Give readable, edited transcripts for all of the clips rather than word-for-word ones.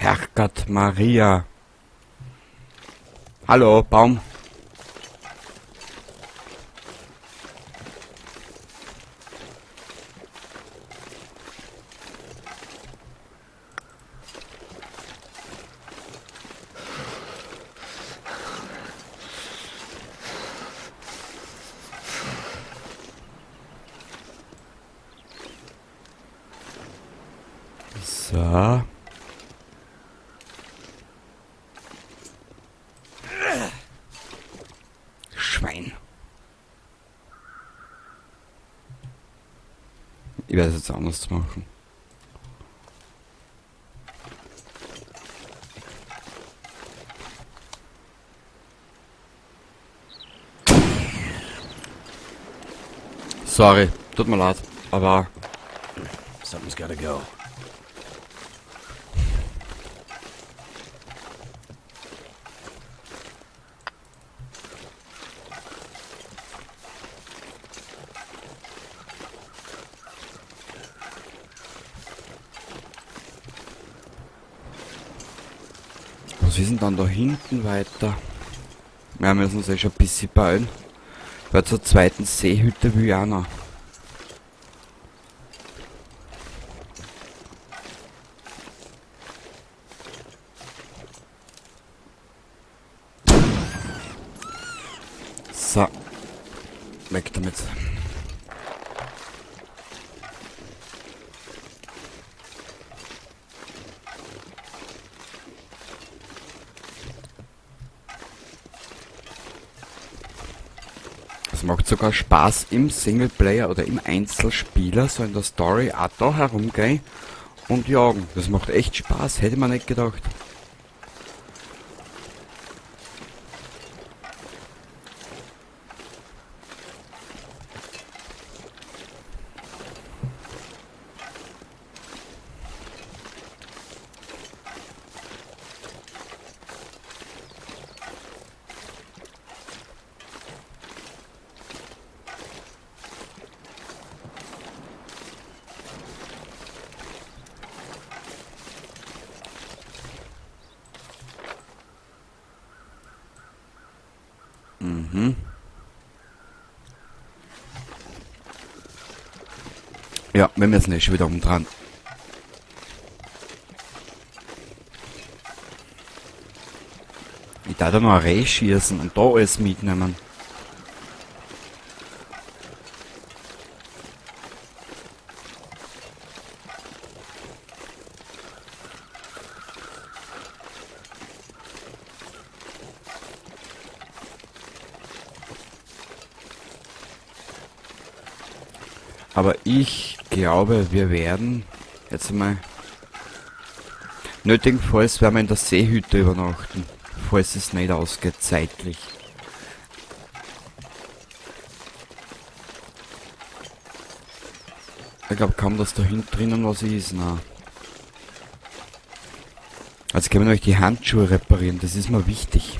Herrgott Maria. Hallo, Baum. So. Schwein. Ich werde es jetzt anders machen. Sorry, tut mir leid, aber Something's gotta go. was ist denn dann da hinten weiter? Wir müssen uns schon ein bisschen beeilen. Weil zur zweiten Seehütte will ich auch noch. So. Weg damit. Es macht sogar Spaß im Singleplayer oder im Einzelspieler, so in der Story auch da herumgehen und jagen. Das macht echt Spaß, hätte man nicht gedacht. Ja, wir müssen schon wieder umdran. Ich darf da noch ein Reh schießen und da alles mitnehmen. Aber ich glaube, wir werden jetzt einmal nötigenfalls werden wir in der Seehütte übernachten, falls es nicht ausgeht zeitlich. Ich glaube kaum, dass da hinten drinnen was ist. Nein. Also können wir euch die Handschuhe reparieren, das ist mir wichtig.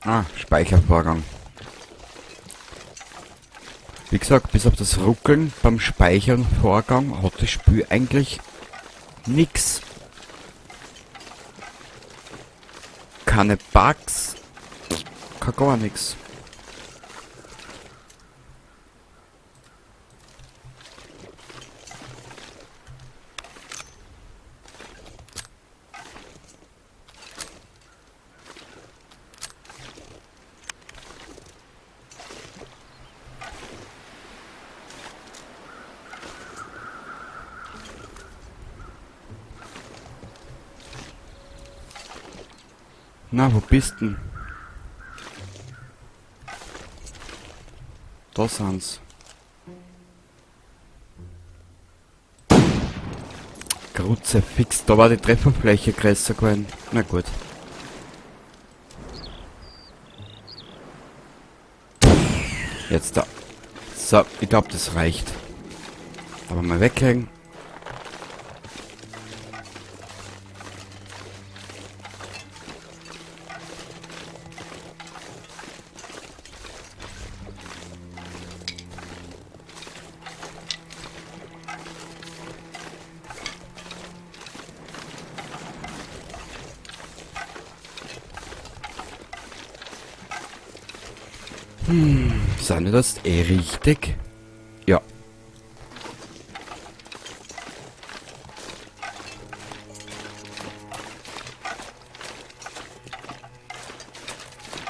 Ah, Speichervorgang. Wie gesagt, bis auf das Ruckeln beim Speichernvorgang hat das Spiel eigentlich nix. Keine Bugs, kein gar nix. Na, wo bist denn? Da sind's. Grutze fix, da war die Trefferfläche größer geworden. Na gut. Jetzt da. So, ich glaube, das reicht. Aber mal weglegen. Sind wir das eh richtig? Ja.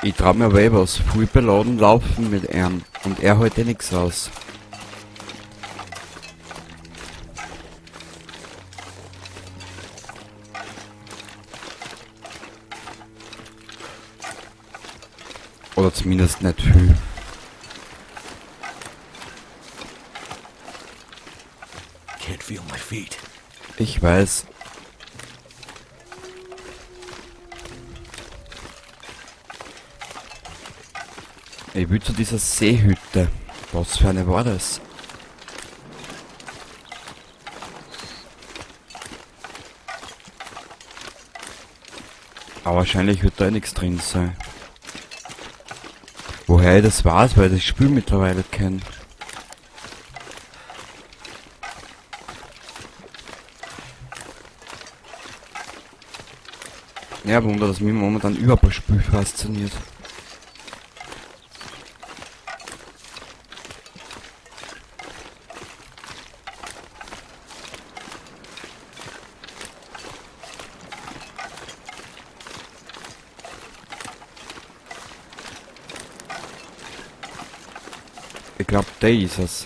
Ich trau mir aber eh was. Voll beladen laufen mit ihm. Und er hält eh nix aus. Oder zumindest nicht viel. Can't feel my feet. Ich weiß. Ich will zu dieser Seehütte. Was für eine war das? Aber wahrscheinlich wird da nichts drin sein. Woher ich das weiß, weil ich das Spiel mittlerweile kenne. Ja, Wunder, dass mich momentan überhaupt das Spiel fasziniert. Ich glaube, der ist es.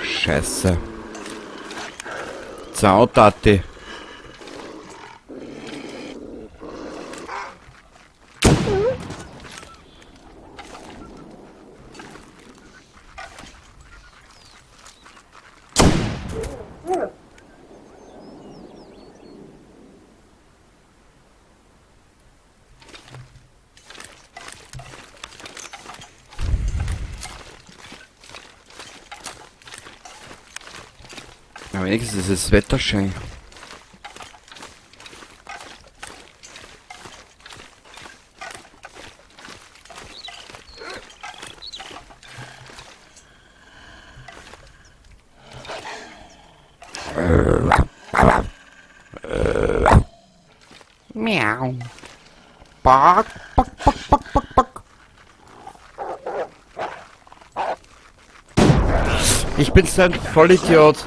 Scheiße. Ciao, Tati. Aber wenigstens ist das Wetter schön. Miau. Bock, bock, bock, bock, bock, bock. Ich bin so ein Vollidiot.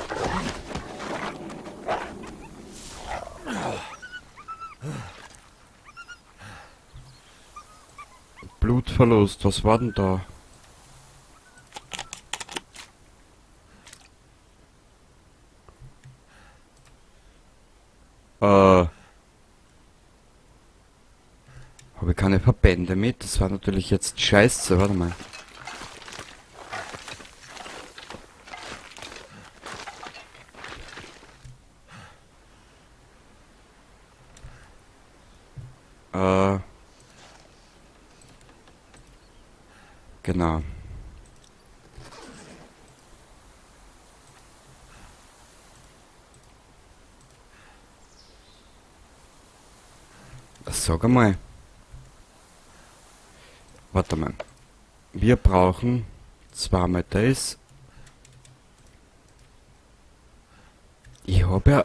Blutverlust, was war denn da? Habe ich keine Verbände mit? Das war natürlich jetzt scheiße, warte mal. Genau. Sag einmal. Warte mal. Wir brauchen zweimal das. Ich habe ja...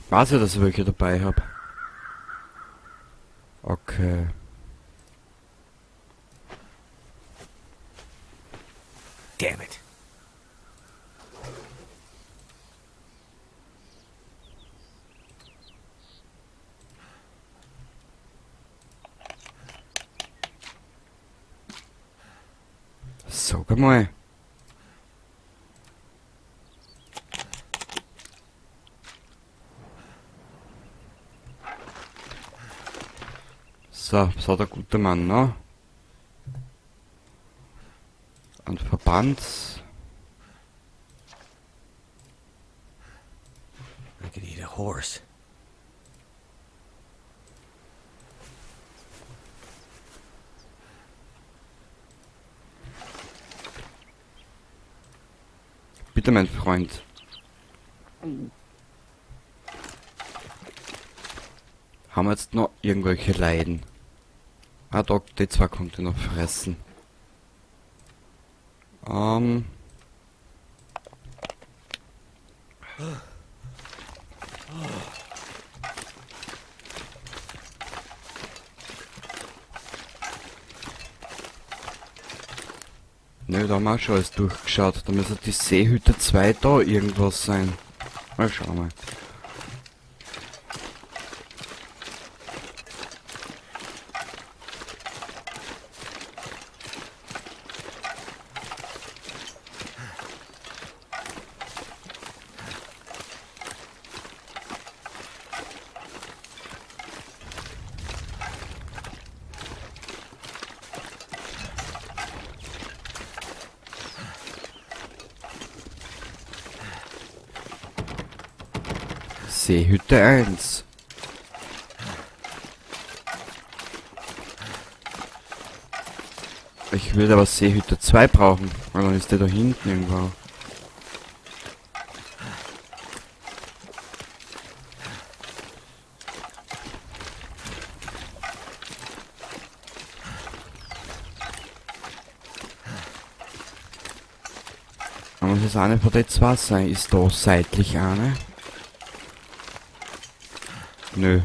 Weiß ich, dass ich welche dabei habe. Okay. Damn it. Sag einmal. So, was hat der gute Mann, ne? Ein Verband. I could eat a horse. Bitte, mein Freund. Haben wir jetzt noch irgendwelche Leiden? Ah, da, die zwei konnte ich noch fressen. Ne, da haben wir auch schon alles durchgeschaut. Da müssen die Seehütte 2 da irgendwas sein. Mal schauen wir. Seehütte 1. Ich würde aber Seehütte 2 brauchen, weil dann ist der da hinten irgendwo. Da muss es eine von den zwei sein. Ist da seitlich eine? Nö.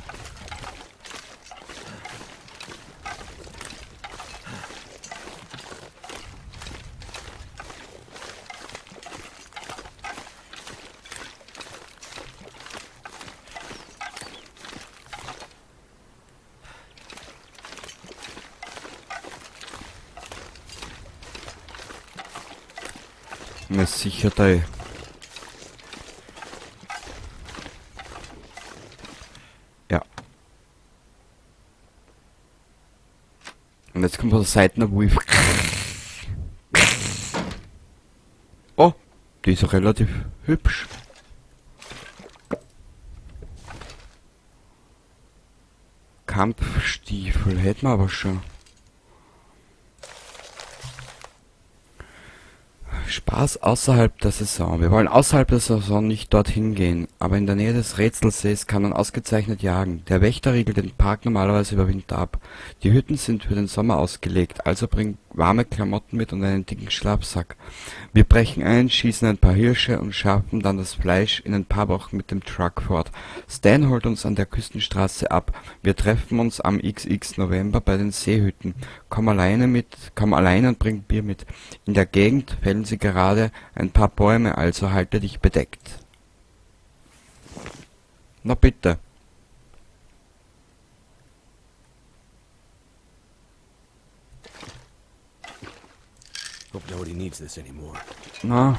Na sicher da. Ja. Und jetzt kommt von der Seite ein Wolf. Oh, die ist relativ hübsch. Kampfstiefel hätten wir aber schon. Spaß außerhalb der Saison. Wir wollen außerhalb der Saison nicht dorthin gehen, aber in der Nähe des Rätselsees kann man ausgezeichnet jagen. Der Wächter riegelt den Park normalerweise über Winter ab. Die Hütten sind für den Sommer ausgelegt, also bring warme Klamotten mit und einen dicken Schlafsack. Wir brechen ein, schießen ein paar Hirsche und schaffen dann das Fleisch in ein paar Wochen mit dem Truck fort. Stan holt uns an der Küstenstraße ab. Wir treffen uns am XX November bei den Seehütten. Komm alleine und bring Bier mit. In der Gegend fällen sie gerade ein paar Bäume, also halte dich bedeckt. Na bitte. Hope nobody needs this anymore. Na.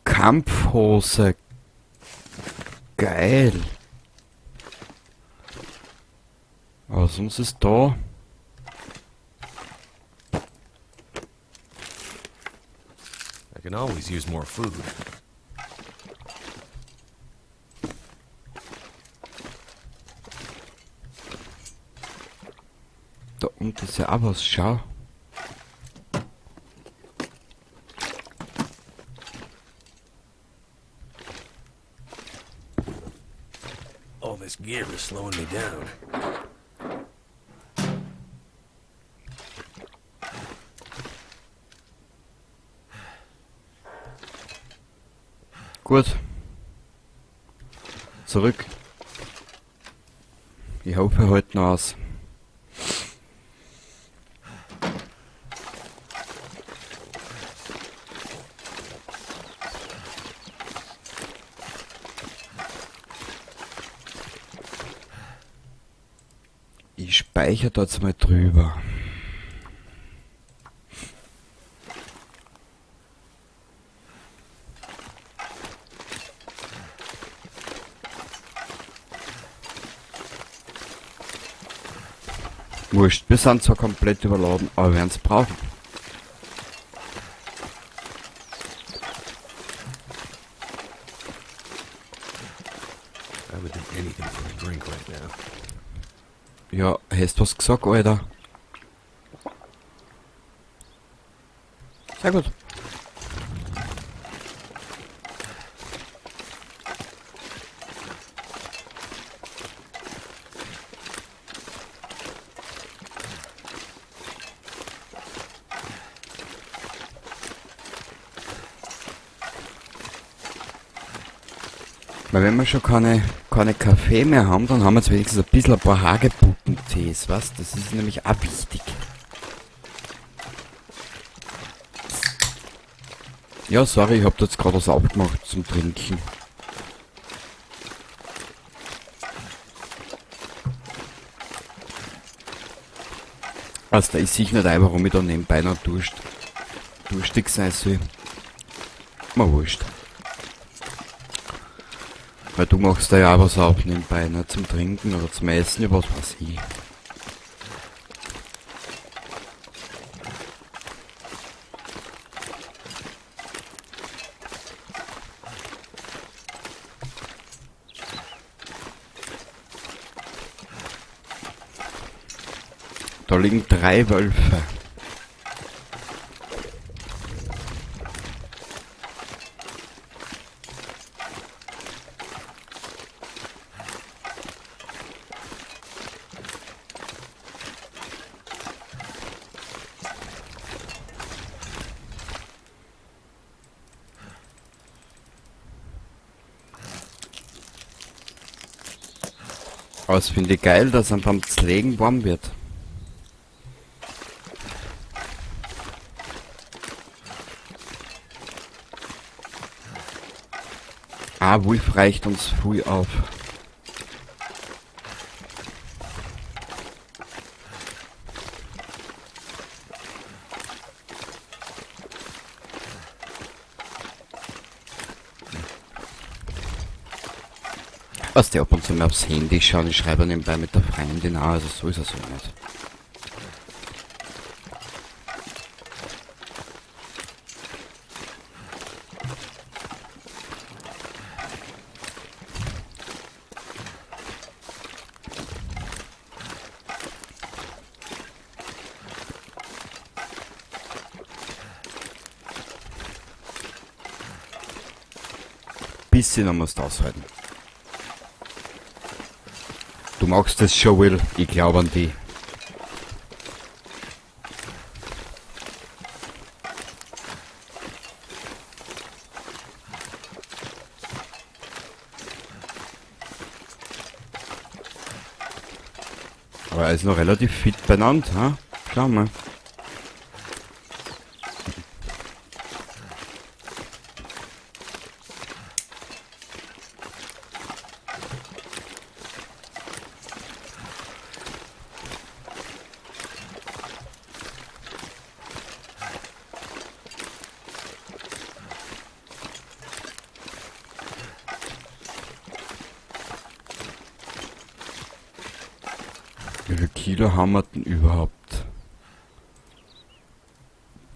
Kampfhose. Geil. Aber sonst ist da. I can always use more food. Da unten ist ja auch was, schau. All this gear is slowing me down. Gut. Zurück. Ich hoffe heute noch aus. Ich speichere da jetzt mal drüber. Wurscht, wir sind zwar komplett überladen, aber wir werden es brauchen. I would do anything for a drink right now. Ja, hast du was gesagt, Alter? Sehr gut. Weil wenn wir schon keine Kaffee mehr haben, dann haben wir jetzt wenigstens ein paar Hagebuttentees, was? Das ist nämlich auch wichtig. Ja, sorry, ich hab da jetzt gerade was aufgemacht zum Trinken. Also da ist sicher nicht ein, warum ich da nebenbei noch durstig sein soll. Mal wurscht. Weil du machst da ja auch was auf nebenbei, ne? Zum Trinken oder zum Essen, ja, was weiß ich. Da liegen 3 Wölfe. Aber es finde ich geil, dass einem beim Zlegen warm wird. Ah, Wolf reicht uns früh auf. Was der ab und zu mal aufs Handy schauen, ich schreibe nebenbei mit der Freundin auch, also so ist es so nicht. Bisschen noch musst du aushalten. Du machst das schon, Will. Ich glaube an die. Aber er ist noch relativ fit benannt, ha? Schau mal. Wie viel Kilo haben wir denn überhaupt?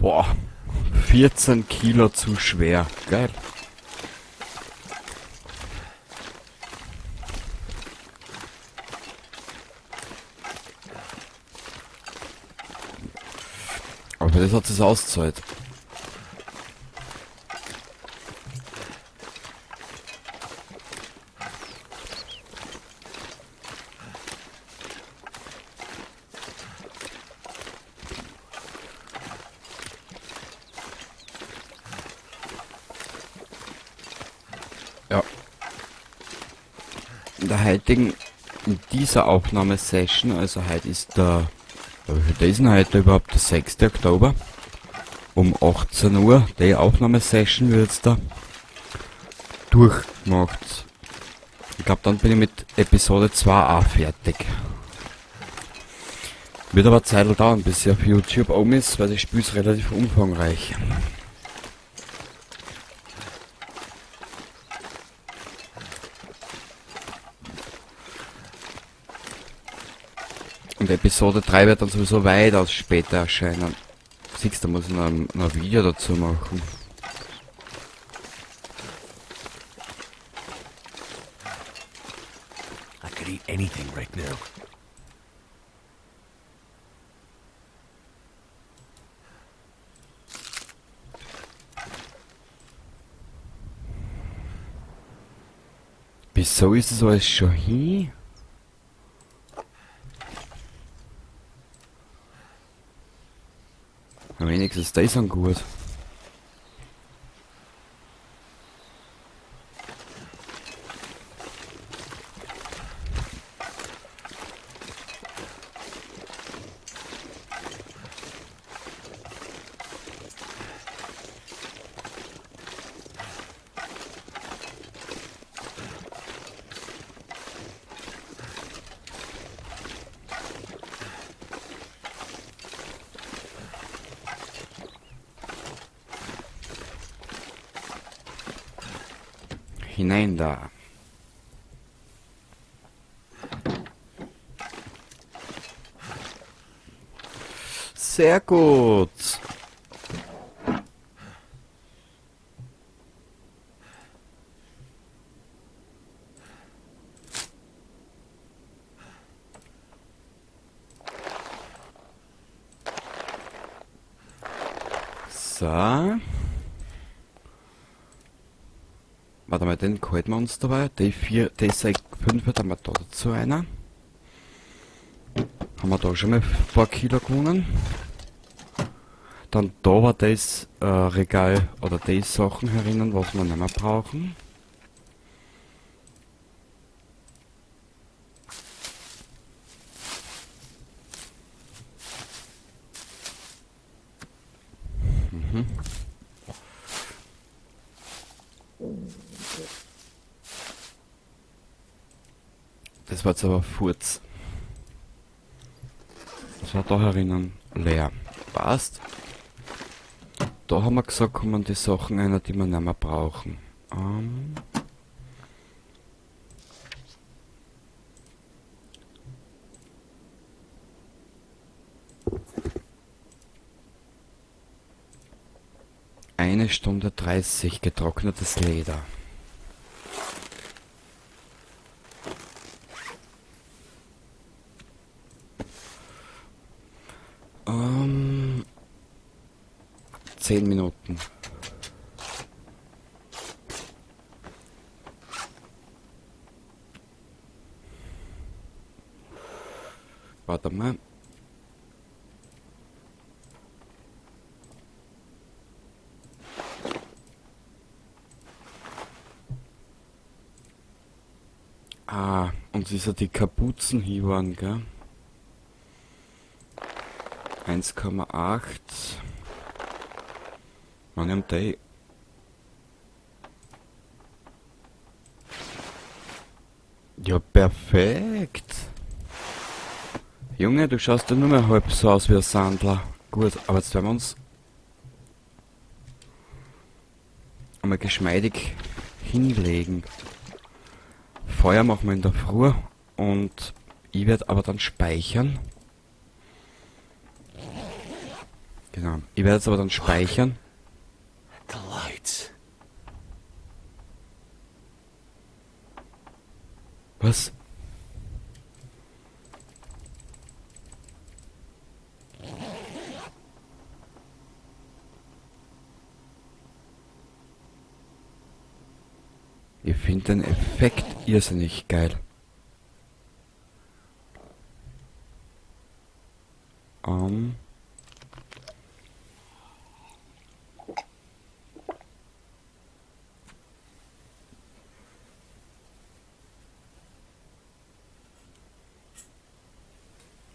Boah, 14 Kilo zu schwer. Geil. Aber das hat es ausgezahlt. Ja. In dieser Aufnahmesession, also heute ist welcher ist denn heute überhaupt der 6. Oktober? Um 18 Uhr, die Aufnahmesession wird jetzt da durchgemacht. Ich glaube, dann bin ich mit Episode 2 auch fertig. Wird aber Zeit dauern, bis sie auf YouTube oben ist, weil das Spiel ist relativ umfangreich. Und Episode 3 wird dann sowieso weitaus später erscheinen. Siehst du, da muss ich noch ein Video dazu machen. I could eat anything right now. Wieso ist es alles schon hin? Na, wenigstens die sind gut. Hinein da. Sehr gut. So. Warte mal, den halten wir uns dabei. Die 4, die 6, 5 haben wir da dazu einer. Haben wir da schon mal ein paar Kilo gewonnen. Dann da war das Regal oder die Sachen herinnen, was wir nicht mehr brauchen. Das war jetzt aber Furz. Das war da herinnen leer. Passt. Da haben wir gesagt, kommen die Sachen einer, die wir nicht mehr brauchen. Eine Stunde 30 getrocknetes Leder. Ähm, 10 Minuten. Warte mal. Ah, und ist ja die Kapuzen hier waren, gell? 1,8. Man nimmt die. Ja, perfekt. Junge, du schaust ja nur mehr halb so aus wie ein Sandler. Gut, aber jetzt werden wir uns einmal geschmeidig hinlegen. Feuer machen wir in der Früh und ich werde aber dann speichern. Genau, ich werde jetzt aber dann speichern. The lights. Was? Ich finde den Effekt irrsinnig geil.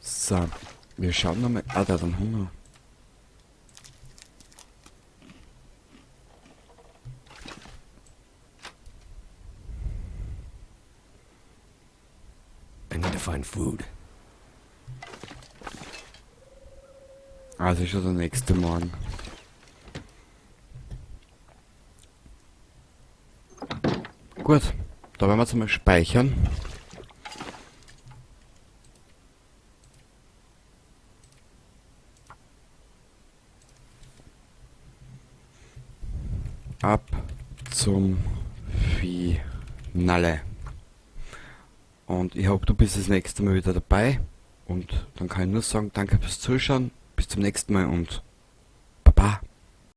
So, wir schauen nochmal. Ah, der hat einen Hunger. I need to find food. Also schon der nächste Morgen. Gut, da werden wir jetzt mal speichern. Ab zum Finale. Und ich hoffe, du bist das nächste Mal wieder dabei. Und dann kann ich nur sagen, danke fürs Zuschauen. Bis zum nächsten Mal und Baba.